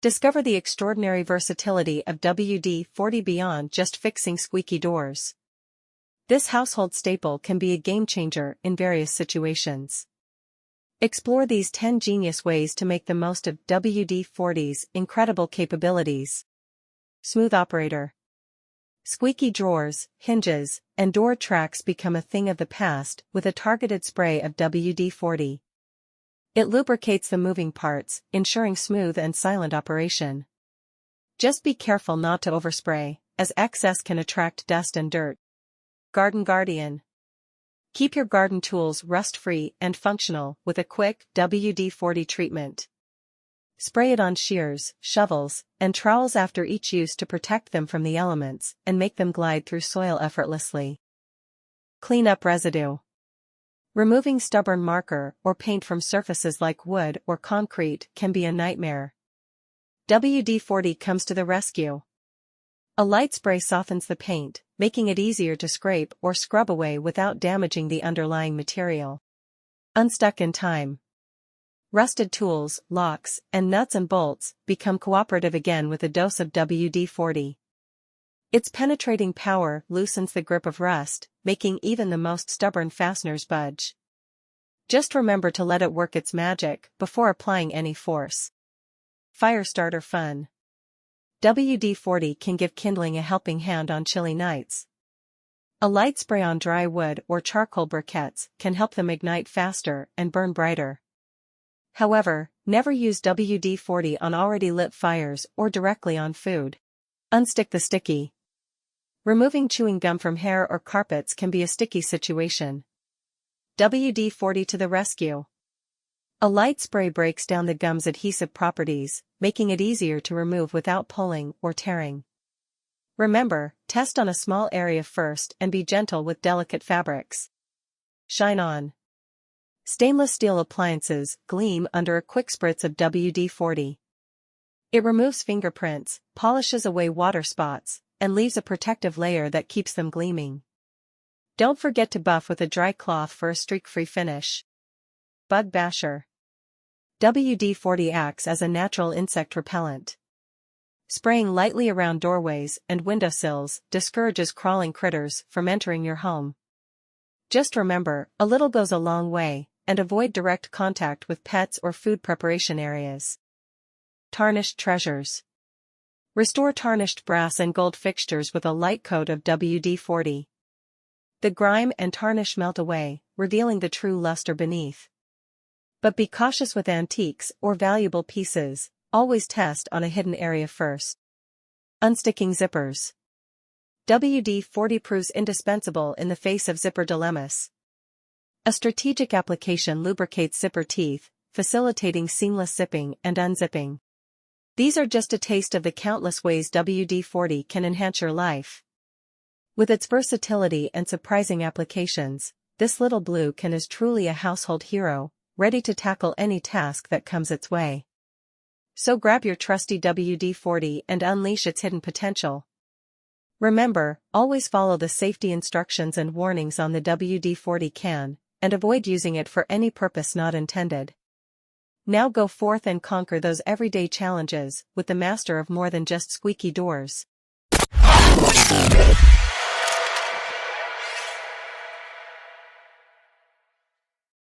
Discover the extraordinary versatility of WD-40 beyond just fixing squeaky doors. This household staple can be a game-changer in various situations. Explore these 10 genius ways to make the most of WD-40's incredible capabilities. Smooth operator. Squeaky drawers, hinges, and door tracks become a thing of the past with a targeted spray of WD-40. It lubricates the moving parts, ensuring smooth and silent operation. Just be careful not to overspray, as excess can attract dust and dirt. Garden Guardian. Keep your garden tools rust-free and functional with a quick WD-40 treatment. Spray it on shears, shovels, and trowels after each use to protect them from the elements and make them glide through soil effortlessly. Clean up residue. Removing stubborn marker or paint from surfaces like wood or concrete can be a nightmare. WD-40 comes to the rescue. A light spray softens the paint, making it easier to scrape or scrub away without damaging the underlying material. Unstuck in time. Rusted tools, locks, and nuts and bolts become cooperative again with a dose of WD-40. Its penetrating power loosens the grip of rust, making even the most stubborn fasteners budge. Just remember to let it work its magic before applying any force. Fire starter fun. WD-40 can give kindling a helping hand on chilly nights. A light spray on dry wood or charcoal briquettes can help them ignite faster and burn brighter. However, never use WD-40 on already lit fires or directly on food. Unstick the sticky. Removing chewing gum from hair or carpets can be a sticky situation. WD-40 to the rescue. A light spray breaks down the gum's adhesive properties, making it easier to remove without pulling or tearing. Remember, test on a small area first and be gentle with delicate fabrics. Shine on. Stainless steel appliances gleam under a quick spritz of WD-40. It removes fingerprints, polishes away water spots, and leaves a protective layer that keeps them gleaming. Don't forget to buff with a dry cloth for a streak-free finish. Bug basher. WD-40 acts as a natural insect repellent. Spraying lightly around doorways and windowsills discourages crawling critters from entering your home. Just remember, a little goes a long way, and avoid direct contact with pets or food preparation areas. Tarnished treasures. Restore tarnished brass and gold fixtures with a light coat of WD-40. The grime and tarnish melt away, revealing the true luster beneath. But be cautious with antiques or valuable pieces, always test on a hidden area first. Unsticking zippers. WD-40 proves indispensable in the face of zipper dilemmas. A strategic application lubricates zipper teeth, facilitating seamless zipping and unzipping. These are just a taste of the countless ways WD-40 can enhance your life. With its versatility and surprising applications, this little blue can is truly a household hero, ready to tackle any task that comes its way. So grab your trusty WD-40 and unleash its hidden potential. Remember, always follow the safety instructions and warnings on the WD-40 can, and avoid using it for any purpose not intended. Now go forth and conquer those everyday challenges with the master of more than just squeaky doors.